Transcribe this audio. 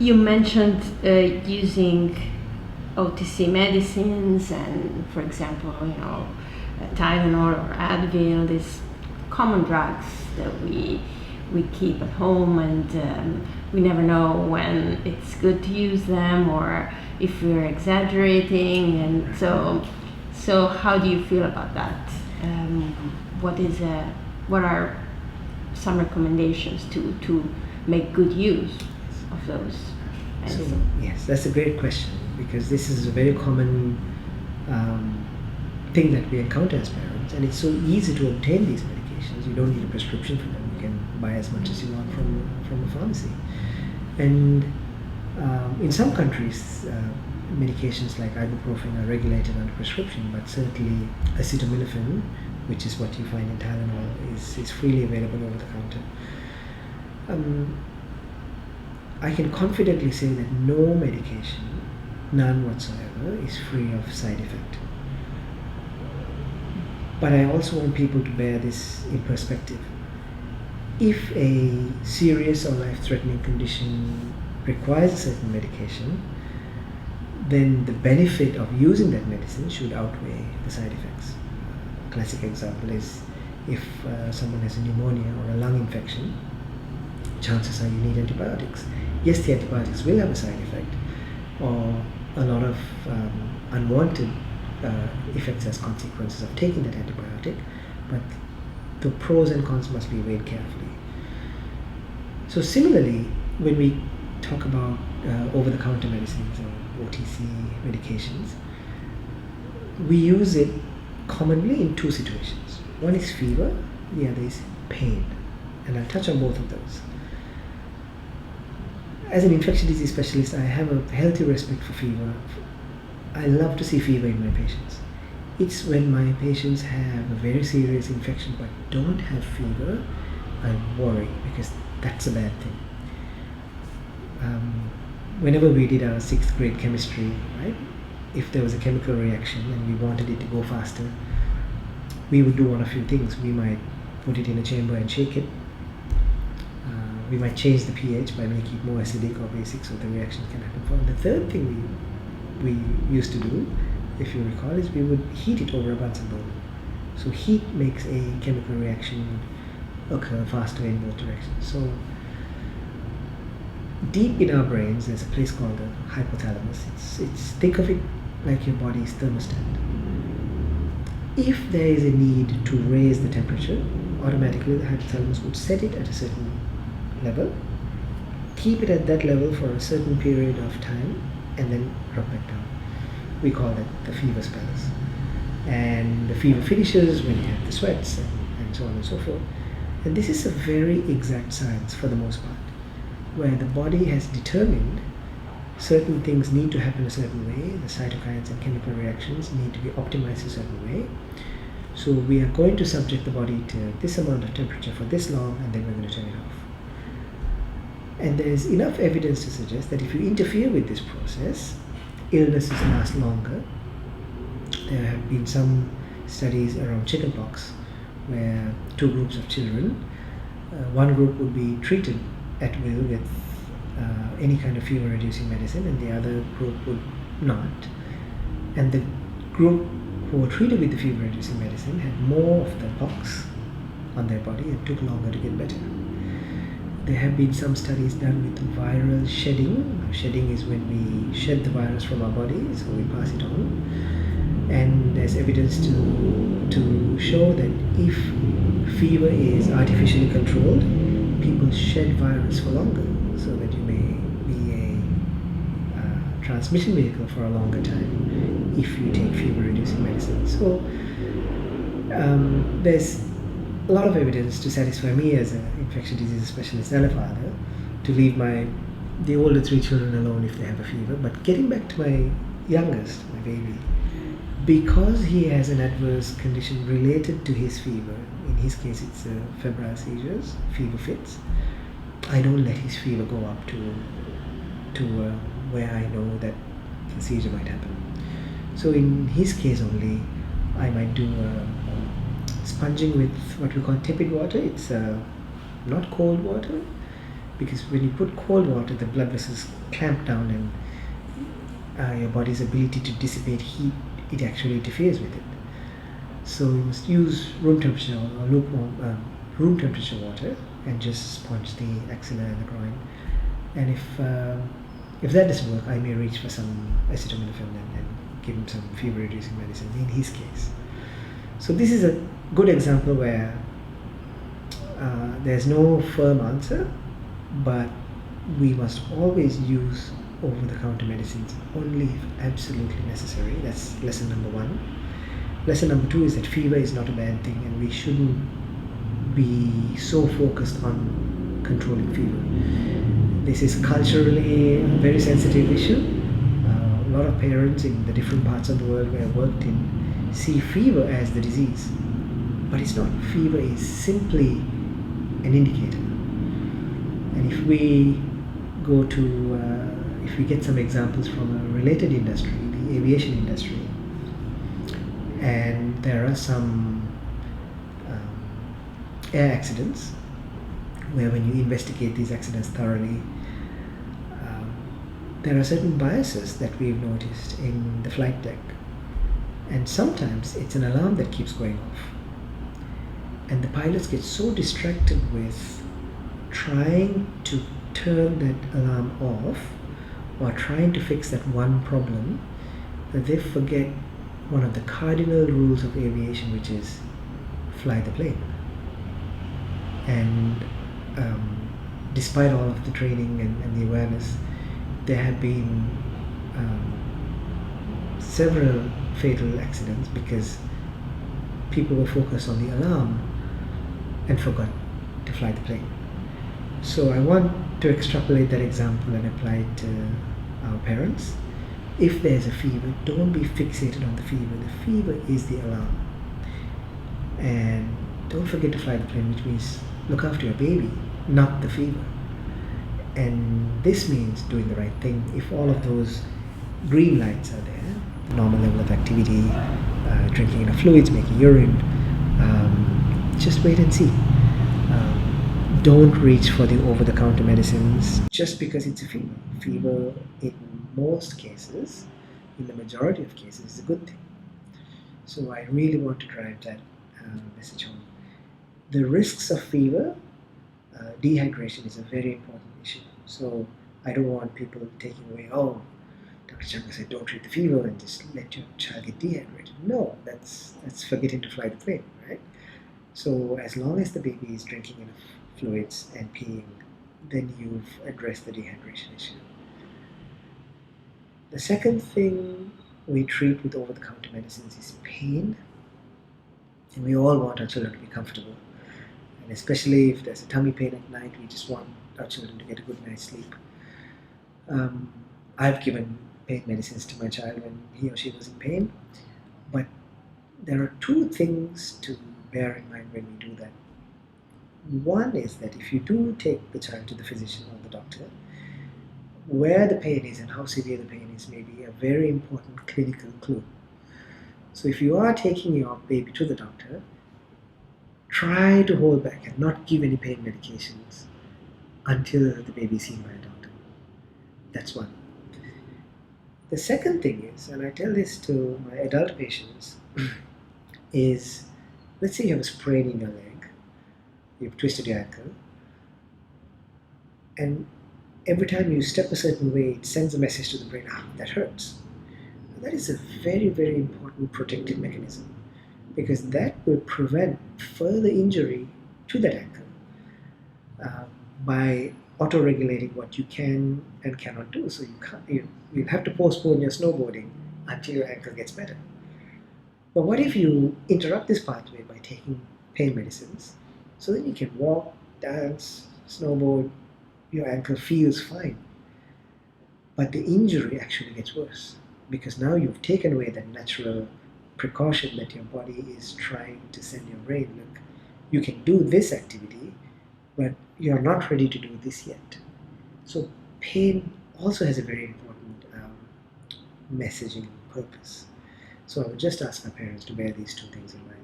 you mentioned using OTC medicines and, for example, Tylenol or Advil, these common drugs that we keep at home, and we never know when it's good to use them or if we're exaggerating. And so how do you feel about that? What are some recommendations to make good use of those? So, yes, that's a great question, because this is a very common thing that we encounter as parents, and it's so easy to obtain these medications. You don't need a prescription for them. You can buy as much as you want from a pharmacy. And in some countries, medications like ibuprofen are regulated under prescription, but certainly acetaminophen, which is what you find in Tylenol, is freely available over the counter. I can confidently say that no medication, none whatsoever, is free of side effect. But I also want people to bear this in perspective. If a serious or life-threatening condition requires a certain medication, then the benefit of using that medicine should outweigh the side effects. A classic example is if someone has a pneumonia or a lung infection, chances are you need antibiotics. Yes, the antibiotics will have a side effect or a lot of unwanted effects as consequences of taking that antibiotic, but the pros and cons must be weighed carefully. So similarly, when we talk about over-the-counter medicines or OTC medications, we use it commonly in two situations. One is fever, the other is pain, and I'll touch on both of those. As an infectious disease specialist, I have a healthy respect for fever. I love to see fever in my patients. It's when my patients have a very serious infection but don't have fever, I worry, because that's a bad thing. Whenever we did our 6th grade chemistry, right, if there was a chemical reaction and we wanted it to go faster, we would do one of a few things. We might put it in a chamber and shake it. We might change the pH by making it more acidic or basic so the reaction can happen fast. The third thing we used to do, if you recall, is we would heat it over a Bunsen burner. So heat makes a chemical reaction occur faster in both directions. So deep in our brains, there's a place called the hypothalamus. It's think of it like your body's thermostat. If there is a need to raise the temperature, automatically the hypothalamus would set it at a certain level, keep it at that level for a certain period of time, and then drop back down. We call that the fever spells. And the fever finishes when you have the sweats and so on and so forth. And this is a very exact science for the most part, where the body has determined certain things need to happen a certain way, the cytokines and chemical reactions need to be optimized a certain way. So we are going to subject the body to this amount of temperature for this long, and then we're going to turn it off. And there is enough evidence to suggest that if you interfere with this process, illnesses last longer. There have been some studies around chickenpox where two groups of children, one group would be treated at will with any kind of fever reducing medicine, and the other group would not. And the group who were treated with the fever reducing medicine had more of the pox on their body and took longer to get better. There have been some studies done with viral shedding. Shedding is when we shed the virus from our body, so we pass it on. And there's evidence to show that if fever is artificially controlled, people shed virus for longer, so that you may be a transmission vehicle for a longer time if you take fever-reducing medicine. So there's a lot of evidence to satisfy me as an infectious disease specialist and a father to leave the older 3 children alone if they have a fever. But getting back to my youngest, my baby, because he has an adverse condition related to his fever, in his case it's febrile seizures, fever fits, I don't let his fever go up to where I know that the seizure might happen. So in his case only, I might do sponging with what we call tepid water. It's not cold water, because when you put cold water, the blood vessels clamp down, and your body's ability to dissipate heat, it actually interferes with it. So you must use room temperature or lukewarm room temperature water and just sponge the axilla and the groin. And if that doesn't work, I may reach for some acetaminophen and give him some fever reducing medicine in his case. So this is a good example where there's no firm answer, but we must always use over-the-counter medicines only if absolutely necessary. That's lesson number 1. Lesson number 2 is that fever is not a bad thing, and we shouldn't be so focused on controlling fever. This is culturally a very sensitive issue. A lot of parents in the different parts of the world where I've worked in see fever as the disease, but it's not. Fever is simply an indicator. And if we go to if we get some examples from a related industry, the aviation industry, and there are some air accidents where when you investigate these accidents thoroughly, there are certain biases that we've noticed in the flight deck, and sometimes it's an alarm that keeps going off, and the pilots get so distracted with trying to turn that alarm off or trying to fix that one problem that they forget one of the cardinal rules of aviation, which is fly the plane. And despite all of the training and the awareness, there have been several fatal accidents because people were focused on the alarm and forgot to fly the plane. So I want to extrapolate that example and apply it to our parents. If there's a fever, don't be fixated on the fever. The fever is the alarm. And don't forget to fly the plane, which means look after your baby, not the fever. And this means doing the right thing. If all of those green lights are there, normal level of activity, drinking enough fluids, making urine, just wait and see. Don't reach for the over-the-counter medicines just because it's a fever. Fever, in most cases, in the majority of cases, is a good thing. So I really want to drive that message home. The risks of fever, dehydration is a very important issue. So I don't want people taking away, oh, Dr. Changa said don't treat the fever and just let your child get dehydrated. No, that's forgetting to fly the plane, right? So as long as the baby is drinking enough fluids and peeing, then you've addressed the dehydration issue. The second thing we treat with over-the-counter medicines is pain. And we all want our children to be comfortable. And especially if there's a tummy pain at night, we just want our children to get a good night's sleep. I've given pain medicines to my child when he or she was in pain. But there are 2 things to bear in mind when we do that. One is that if you do take the child to the physician or the doctor, where the pain is and how severe the pain is may be a very important clinical clue. So if you are taking your baby to the doctor, try to hold back and not give any pain medications until the baby is seen by a doctor. That's one. The second thing is, and I tell this to my adult patients, is let's say you have a sprain in your leg, you've twisted your ankle, and every time you step a certain way, it sends a message to the brain, that hurts. And that is a very, very important protective mechanism, because that will prevent further injury to that ankle by auto-regulating what you can and cannot do. So you'll have to postpone your snowboarding until your ankle gets better. But what if you interrupt this pathway by taking pain medicines, so then you can walk, dance, snowboard, your ankle feels fine. But the injury actually gets worse, because now you've taken away that natural precaution that your body is trying to send your brain, look, you can do this activity, but you're not ready to do this yet. So pain also has a very important messaging purpose. So I would just ask my parents to bear these 2 things in mind.